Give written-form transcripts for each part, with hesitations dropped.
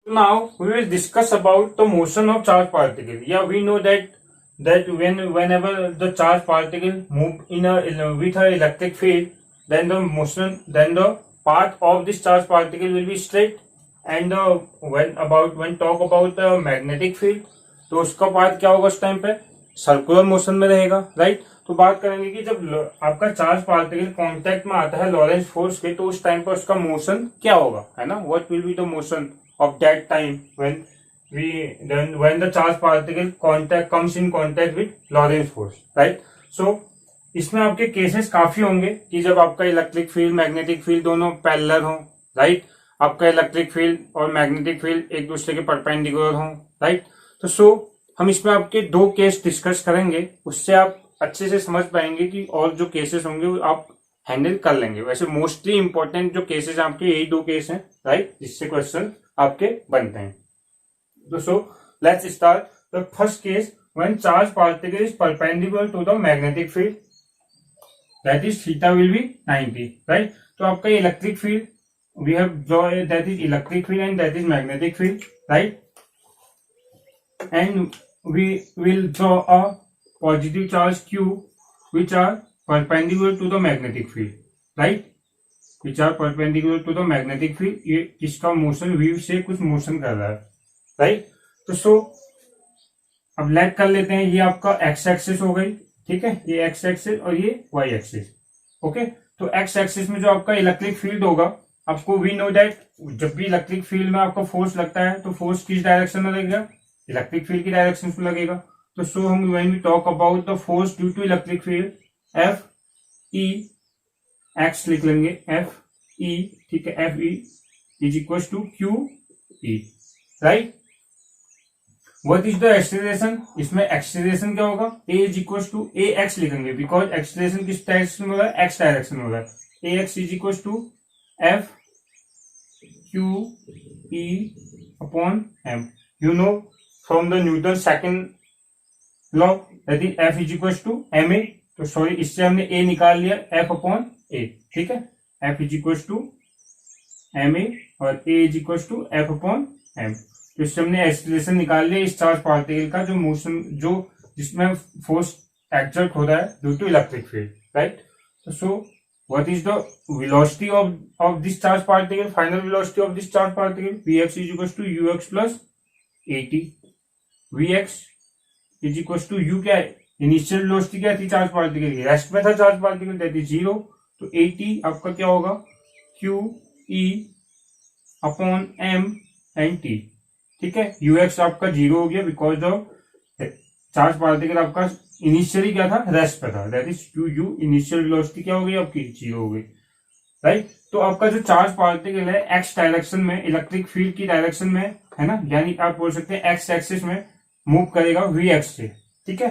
Now we will discuss about the motion of charged particle. Yeah, we know that whenever the charged particle move with a electric field, then the path of this charged particle will be straight, and when talk about the magnetic field, तो उसका path क्या होगा उस time पे circular motion में रहेगा, right. तो बात करेंगे कि जब आपका चार्ज पार्टिकल कांटेक्ट में आता है लॉरेंस फोर्स के, तो उस टाइम पर उसका मोशन क्या होगा, है ना। What will be the motion of that time when the charge particle comes in contact with Lorentz force, right? So इसमें आपके केसेस काफी होंगे कि जब आपका इलेक्ट्रिक फील्ड मैग्नेटिक फील्ड दोनों पैरेलल हो, राइट। आपका इलेक्ट्रिक फील्ड और मैग्नेटिक फील्ड एक दूसरे के परपेंडिकुलर हो, राइट। तो हम इसमें आपके दो केस डिस्कस करेंगे, उससे आप अच्छे से समझ पाएंगे कि और जो केसेस होंगे वो आप हैंडल कर लेंगे। वैसे मोस्टली इंपॉर्टेंट जो केसेस आपके यही दो केस हैं, राइट, जिससे क्वेश्चन आपके बनते हैं। तो let's start the first case when charge particle is perpendicular to the magnetic field, that is theta will be 90, right. तो आपका electric field we have draw that is electric field and that is magnetic field, right. And we will draw a positive charge Q which are perpendicular to the magnetic field, right, which are perpendicular to the magnetic field। ये किसका motion, wave से कुछ motion कर रहा है, right. तो अब late कर लेते हैं, ये आपका एक्स एक्सिस हो गई, ठीक है, ये एक्स एक्सिस और ये वाई एक्सिस, ओके। तो एक्स एक्सिस में जो आपका इलेक्ट्रिक फील्ड होगा, आपको वी नो दैट जब भी इलेक्ट्रिक फील्ड में आपका फोर्स लगता है तो फोर्स किस डायरेक्शन में लगेगा, इलेक्ट्रिक फील्ड की डायरेक्शन में लगेगा। तो हम when we talk about the force due to electric field, F E X लिख लेंगे, एफ ई, ठीक है, F E is equal to Q E, right. What is the acceleration, इसमें एक्सीलरेशन क्या होगा, a is equal to a x लिखेंगे, because acceleration किस direction में होगा, एक्स डायरेक्शन में होगा। A x is equal to F Q E upon M. You know from the Newton second law that is F is equal to M A. तो sorry, इससे हमने ए निकाल लिया, एफ अपॉन ए, ठीक है, F is equal to M A और a is equal to F upon M. तो इससे हमने एक्सीलरेशन निकाल लिया इस चार्ज पार्टिकल का, जो मोशन जो जिसमें फोर्स एक्सर्ट हो रहा है due to electric field, right. तो what is the velocity of this charge particle, final velocity of this charge particle, V X is equal to U X plus A T. V X is equal to U क्या है, initial velocity क्या थी charge particle की, rest में था charge particle, that is 0। तो A T आपका क्या होगा, Q E upon M and T, ठीक है। यू एक्स आपका 0 हो गया बिकॉज ऑफ चार्ज पार्टिकल आपका इनिशियली क्या था, रेस्ट पे था, that is Q U, initial velocity क्या हो गई आपकी, 0 हो गई, राइट। तो आपका जो चार्ज पार्टिकल है एक्स डायरेक्शन में इलेक्ट्रिक फील्ड की डायरेक्शन में, है ना, यानी आप बोल सकते हैं एक्स एक्सिस में मूव करेगा वी एक्स से, ठीक है।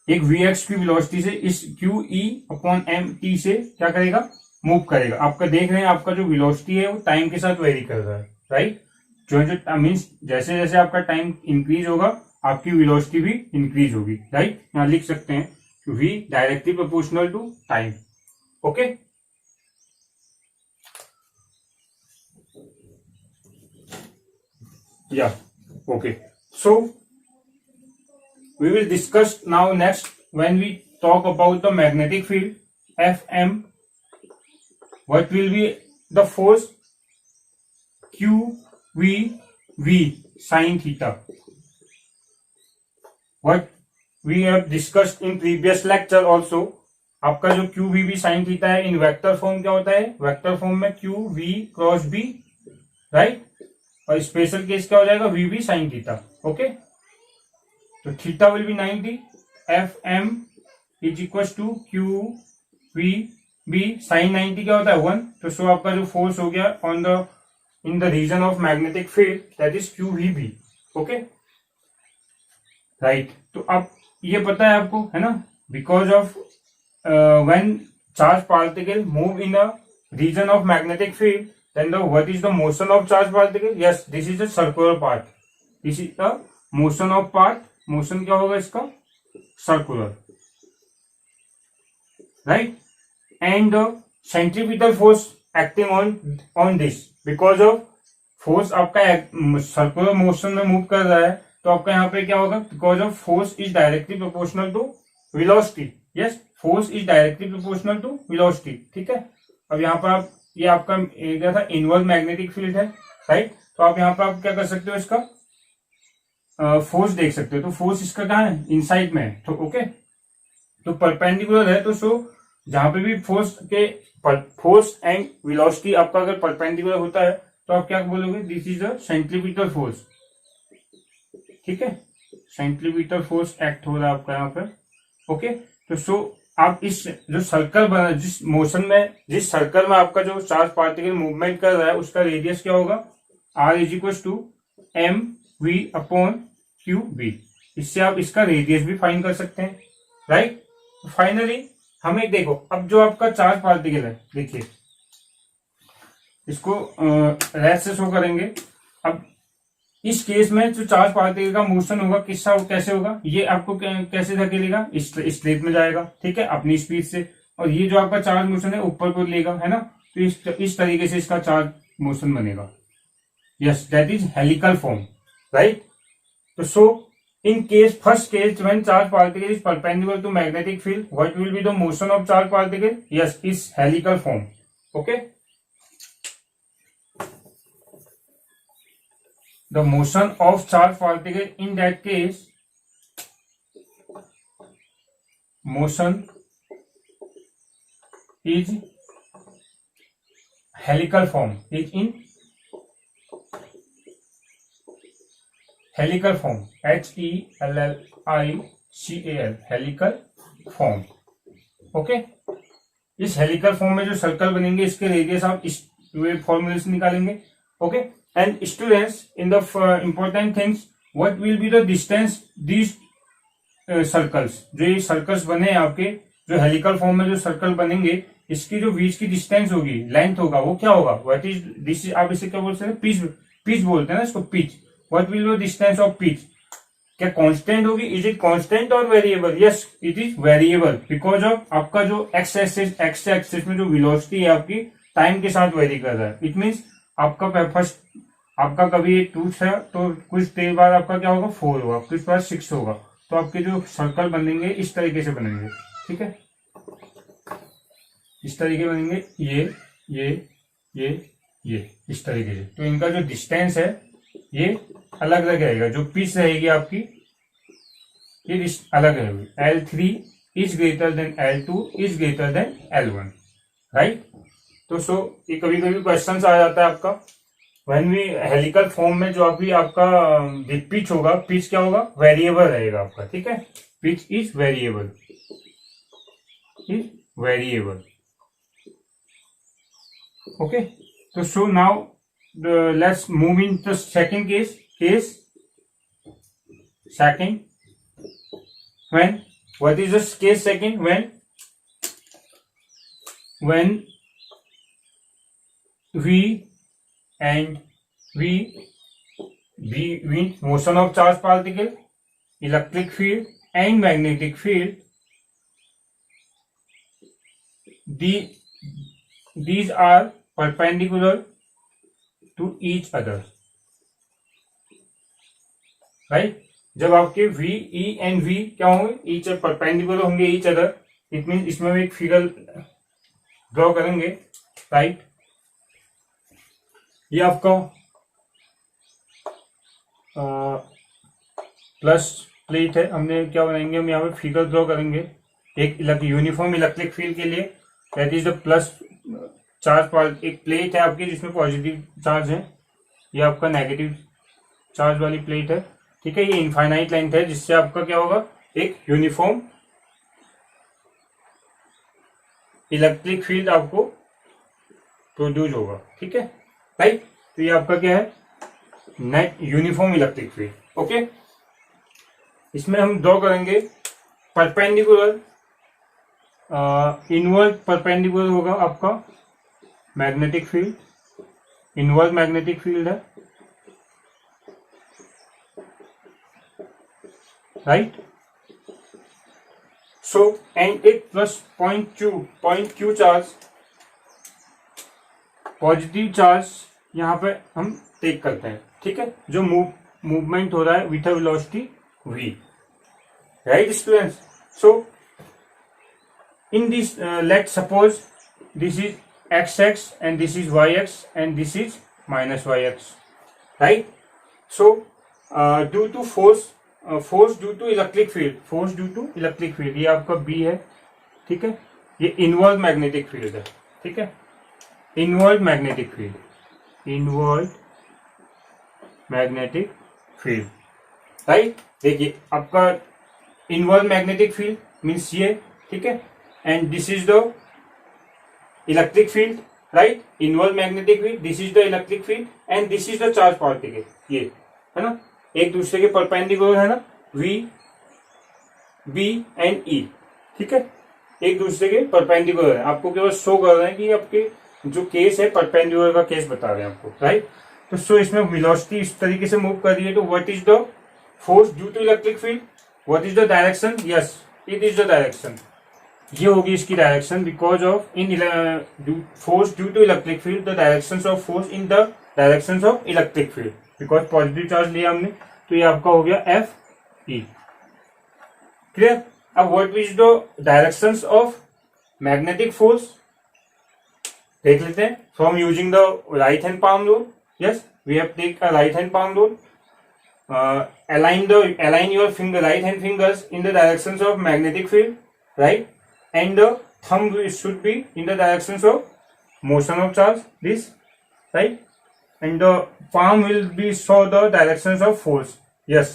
एक वी एक्स की वेलोसिटी से इस Q E upon M T से क्या करेगा, मूव करेगा। आपका देख रहे हैं आपका जो वेलोसिटी है वो टाइम के साथ वेरी कर रहा है, राइट। जो मीन्स जैसे जैसे आपका टाइम इंक्रीज होगा आपकी वेलोसिटी भी इंक्रीज होगी, राइट। यहां लिख सकते हैं V directly proportional to time, okay. या okay, so we will discuss now next when we talk about the magnetic field Fm, what will be the force QVV sin theta, what we have discussed in previous lecture also। आपका जो QVV sin theta है इन vector form क्या होता है, vector form में QV cross B, राइट, और special case क्या हो जाएगा, VV sin theta, ओके। तो theta will be 90, F M is equal to Q V B, sine 90 क्या होता है 1। तो आपका जो फोर्स हो गया on the in the region of magnetic field that is Q V B, okay, right. तो अब ये पता है आपको, है ना, because of when charge particle move in a region of magnetic field then what is the motion of charge particle, yes this is a circular path, this is the motion of path, motion क्या होगा इसका, circular, right। and the centripetal force acting on this because of force आपका circular motion में move कर रहा है, तो आपका यहाँ पे क्या होगा, because of force is directly proportional to velocity. Yes, force is directly proportional to velocity. ठीक है, अब यहाँ पर आप ये आपका एरिया था, इनवर्स मैग्नेटिक फील्ड है, राइट। तो आप यहाँ पर आप क्या कर सकते हो, इसका फोर्स देख सकते हो। तो फोर्स इसका कहाँ है, इनसाइड में है। तो ओके, तो परपेंडिकुलर है, तो सो जहां पे भी फोर्स एंड वेलोसिटी आपका अगर परपेंडिकुलर होता है तो आप क्या बोलोगे, this is a centripetal force. ठीक है, सेंट्रीपिटल फोर्स एक्ट हो रहा है आपका यहाँ पर। ओके, तो सो आप इस जो सर्कल बना, जिस सर्कल में आपका जो चार्ज पार्टिकल मूवमेंट कर रहा है उसका रेडियस क्या होगा, R is equal to M V upon Q B. इससे आप इसका रेडियस भी फाइंड कर सकते हैं, राइट। फाइनली हमें देखो, अब जो आपका चार्ज पार्टिकल है, देखिए इसको रेड से शो करेंगे। अब इस केस में जो चार्ज पार्टिकल का मोशन होगा कैसे होगा, ये आपको कैसे धकेलेगा, स्ट्रेट में जाएगा, ठीक है, अपनी स्पीड से। और ये जो आपका चार्ज मोशन है ऊपर को लेगा, है ना। तो इस तरीके से इसका चार्ज मोशन बनेगा। Yes, that is helical form, right. तो सो in first case when charge particle is perpendicular to magnetic field, what will be the motion of charge particle? Yes, is helical form. Okay, the motion of charge particle in that case, motion is helical form, is in helical form, HELLICAL, helical form. Okay, इस helical form में जो circle बनेंगे इसके radius आप इस फॉर्मूले से निकालेंगे। Okay, and students, in the important things, what will be the distance this circles, जो ये सर्कल्स बने हैं आपके, जो हेलिकल फॉर्म में जो सर्कल बनेंगे, इसकी जो बीच की डिस्टेंस होगी, लेंथ होगा, वो क्या होगा, व्हाट इज दिस, आप इसे क्या बोलते हैं, पिच बोलते हैं ना इसको, pitch. What will be the distance of pitch? क्या कांस्टेंट होगी, इज इट कांस्टेंट और variable? Yes, it is variable, because of आपका जो एक्स एक्सिस में जो वेलोसिटी है आपकी टाइम के साथ वेरी कर रहा है। इट मीन्स आपका कभी 2 था तो कुछ देर बाद आपका क्या होगा, 4 होगा, कुछ बाद 6 होगा। तो आपके जो सर्कल बनेंगे इस तरीके से बनेंगे, ठीक है, इस तरीके बनेंगे, ये इस तरीके से। तो इनका जो डिस्टेंस है ये अलग अलग रहेगा, जो पिच रहेगी आपकी ये अलग रहेगी। L3 is greater than L2 is greater than L1, right. तो सो ये कभी कभी क्वेश्चन आ जाता है आपका, व्हेन वी हेलिकल फॉर्म में जो अभी आपका पिच होगा, पिच क्या होगा, वेरिएबल रहेगा आपका, ठीक है, पिच इज वेरिएबल, ओके। तो so now let's move in the second case. Second, when, what is this case second? When V motion of charge particle, electric field and magnetic field, these are perpendicular to each other, right. जब आपके V, E and V क्या होंगे, each perpendicular होंगे each other, it mean इसमें हम एक figure draw करेंगे, right. ये आपका प्लस प्लेट है, हमने क्या बनाएंगे, हम यहाँ पे फिगर ड्रॉ करेंगे एक यूनिफॉर्म इलेक्ट्रिक फील्ड के लिए, that is the plus charge part. एक प्लेट है आपकी जिसमें पॉजिटिव चार्ज है, ये आपका नेगेटिव चार्ज वाली प्लेट है, ठीक है। ये इनफाइनाइट लेंथ है, जिससे आपका क्या होगा, एक यूनिफॉर्म इलेक्ट्रिक फील्ड आपको प्रोड्यूस होगा, ठीक है, राइट। तो ये आपका क्या है, net uniform electric field, okay. इसमें हम ड्रॉ करेंगे परपेंडिकुलर, इनवर्ड परपेंडिकुलर होगा आपका magnetic field, inverse magnetic field है, राइट। सो एंड एक plus point Q charge, positive charge यहाँ पे हम टेक करते हैं, ठीक है, जो मूवमेंट हो रहा है with a velocity v, right students. So in this let suppose this is xx and this is yx and this is minus yx, right? So due to force due to electric field, ये आपका B है, ठीक है, ये inward magnetic field है, ठीक है, inward magnetic field, right. देखिए आपका इनवर्ड मैग्नेटिक फील्ड मीन्स ये, ठीक है, and this is the electric field, right, inward magnetic field, this is the electric field and this is the charge particle, ये है ना, एक दूसरे के परपेंडिकुलर है ना, V, B एंड E, ठीक है, एक दूसरे के परपेंडिकुलर है। आपको केवल शो कर रहे हैं कि आपके जो केस है परपेंडिकुलर का केस बता रहे हैं आपको, राइट। तो सो इसमें वेलोसिटी इस तरीके से मूव कर रही है, तो what is the force due to electric field, what is the direction, yes it is the direction, ये होगी इसकी direction, because of in force due to electric field the direction of force in the direction of electric field, because positive charge लिया हमने, तो ये आपका हो गया एफ ई, क्लियर। अब what is the directions of magnetic force, देख लेते हैं, from using the right hand palm rule, yes we have take a right hand palm rule, align your right hand fingers in the directions of magnetic field, right, and the thumb should be in the directions of motion of charge, this, right, and the palm will be show the directions of force, yes।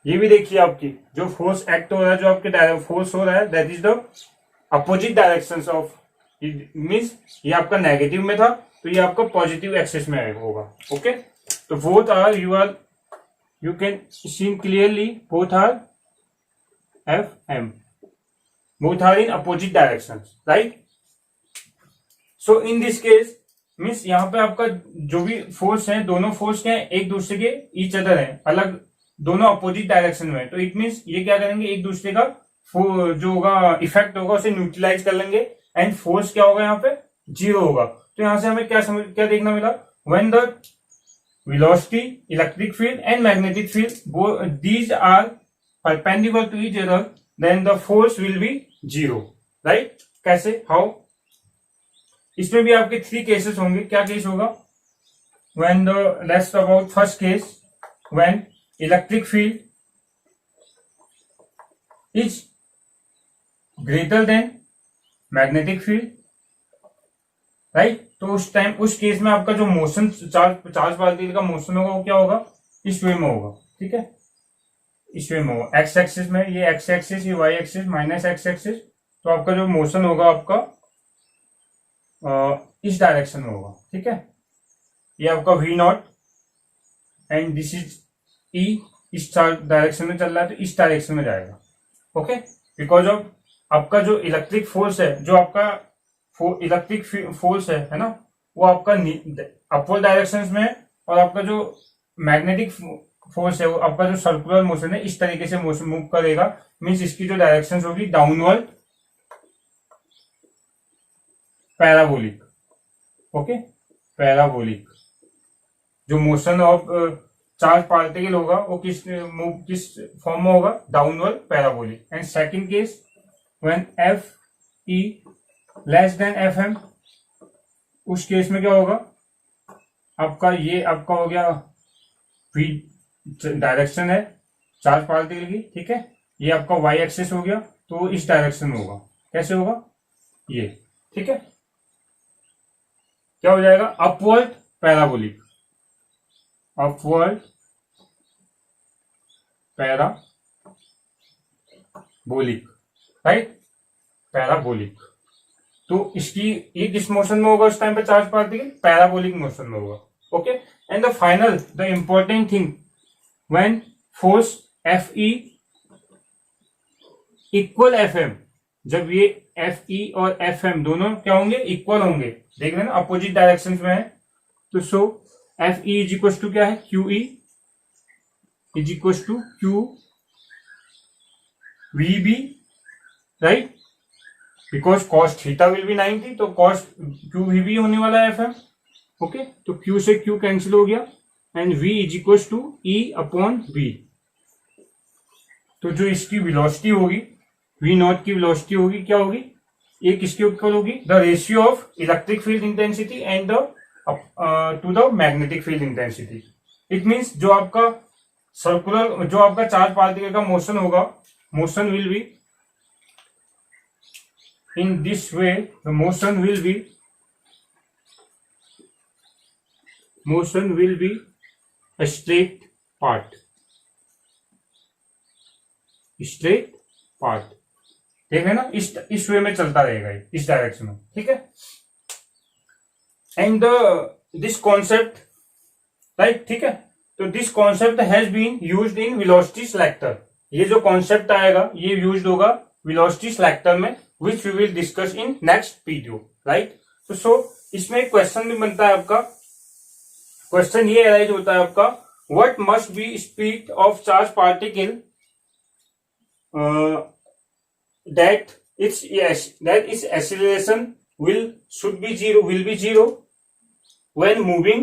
ये भी देखिए आपकी जो force act हो रहा है, जो आपके फोर्स हो रहा है, that is the opposite directions of, means ये आपका नेगेटिव में था, तो ये आपका पॉजिटिव एक्सिस में होगा, ओके। तो both are you can see clearly both are FM, both are in opposite directions, right? So in this case means यहाँ पे आपका जो भी फोर्स है, दोनों फोर्स क्या है, एक दूसरे के ईच अदर है, अलग, दोनों अपोजिट डायरेक्शन में है, तो इट मीन्स ये क्या करेंगे, एक दूसरे का जो होगा इफेक्ट होगा उसे न्यूट्रलाइज कर लेंगे, एंड फोर्स क्या होगा यहाँ पे, जीरो होगा। तो यहाँ से हमें क्या देखना मिला, when the velocity, electric field and magnetic field, these are perpendicular to each other, then the force will be zero, right? कैसे, how? इसमें भी आपके 3 केसेस होंगे। क्या केस होगा, when the, let's talk about first case, when electric field is greater than magnetic field, right, तो उस time, उस केस में आपका जो मोशन चार्ज पार्टिकल का मोशन होगा वो क्या होगा, इस वे में होगा, ठीक है, इस वे में होगा, एक्स एक्सिस में, ये एक्स एक्सिस, ये y axis minus x axis, तो आपका जो मोशन होगा आपका इस डायरेक्शन में होगा, ठीक है, ये आपका V not and this is E, इस डायरेक्शन में चल रहा है, तो इस डायरेक्शन में जाएगा, ओके, बिकॉज ऑफ आपका जो इलेक्ट्रिक फोर्स है, जो आपका इलेक्ट्रिक फोर्स है ना, वो आपका अपवर्ड डायरेक्शंस में है, और आपका जो मैग्नेटिक फोर्स है वो आपका जो सर्कुलर मोशन है इस तरीके से मोशन मूव करेगा, मींस इसकी जो डायरेक्शंस होगी डाउनवर्ड पैराबोलिक, ओके, पैराबोलिक, जो मोशन ऑफ चार्ज पार्टिकल होगा वो किस फॉर्म में होगा, downward parabolic. And second case, when F E less than F M, उस केस में क्या होगा आपका, ये आपका हो गया v डायरेक्शन है चार्ज पार्टिकल की, ठीक है, ये आपका y एक्सिस हो गया, तो इस डायरेक्शन में होगा, कैसे होगा ये, ठीक है, क्या हो जाएगा, upward parabolic, upward parabolic, right, parabolic. तो इसकी ये किस मोशन में होगा उस टाइम पे चार्ज पार्टिकल, पैराबोलिक मोशन में होगा, okay. And the final, the important thing, when force F E equal F M, जब ये एफ ई और एफ एम दोनों क्या होंगे, इक्वल होंगे, देख रहे ना अपोजिट डायरेक्शन में है, तो so F E is equal to क्या है, Q E is equal to Q V B, right, because cos theta will be 90, तो कॉस क्यू वी बी होने वाला है एफ एम, ओके, तो क्यू से क्यू कैंसिल हो गया, and v is equal to E upon b। तो जो इसकी वेलोसिटी होगी, v नॉट की वेलोसिटी होगी, क्या होगी, ये किसके इक्वल होगी, the ratio of electric field intensity and the two the magnetic field intensity. It means जो आपका सर्कुलर, जो आपका चार्ज पार्टिकल का मोशन होगा, motion will be in this way, the motion will be a straight path, ठीक है ना, इस वे में चलता रहेगा, इस डायरेक्शन में, ठीक है। एंड दिस कॉन्सेप्ट, राइट, ठीक है, तो this concept has been used in velocity selector. ये जो कॉन्सेप्ट आएगा ये यूज्ड होगा वेलोसिटी सिलेक्टर में, which we will discuss in next video, right. तो सो इसमें एक क्वेश्चन भी बनता है आपका, क्वेश्चन ये अराइज होता है आपका, what must be speed of charge particle that its acceleration will be zero when moving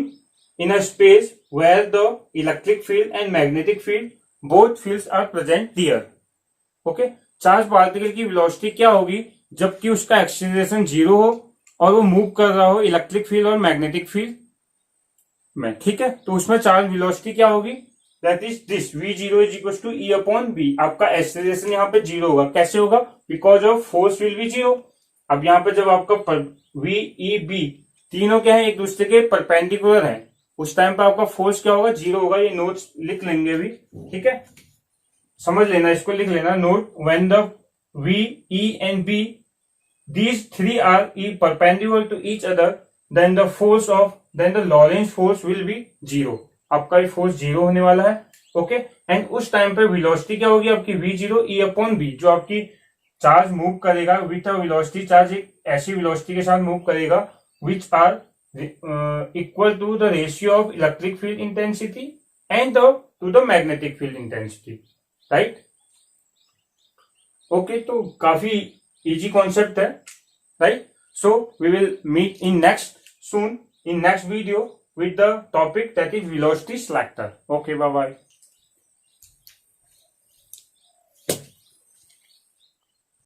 in a space where the electric field and magnetic field both fields are present there। Okay, charge particle की velocity क्या होगी जबकि उसका acceleration zero हो और वो move कर रहा हो इलेक्ट्रिक फील्ड और मैग्नेटिक फील्ड में, ठीक है। तो उसमें चार्ज वेलोसिटी क्या होगी, that is this v0 is equal to E upon b। आपका एक्सेलरेशन यहाँ पे जीरो होगा, कैसे होगा, because of force will be zero. अब यहाँ पे जब आपका v e b तीनों क्या है, एक दूसरे के परपेंडिकुलर हैं, उस टाइम पे आपका फोर्स क्या होगा, जीरो होगा। ये नोट्स लिख लेंगे अभी, ठीक है, समझ लेना, इसको लिख लेना note. When the v e and b these three are perpendicular to each other, then the Lorentz force will be zero। आपका ये फोर्स जीरो होने वाला है, ओके। एंड उस टाइम पे वेलोसिटी क्या होगी आपकी, v0 E अपॉन b। जो आपकी चार्ज मूव करेगा विथ अ वेलोसिटी, चार्ज एक ऐसी वेलोसिटी के साथ मूव करेगा which are equal to the ratio of electric field intensity and to the magnetic field intensity, right. Okay, तो काफी इजी कॉन्सेप्ट है, right. So we will meet in next video with the topic that is velocity selector। Okay, bye bye।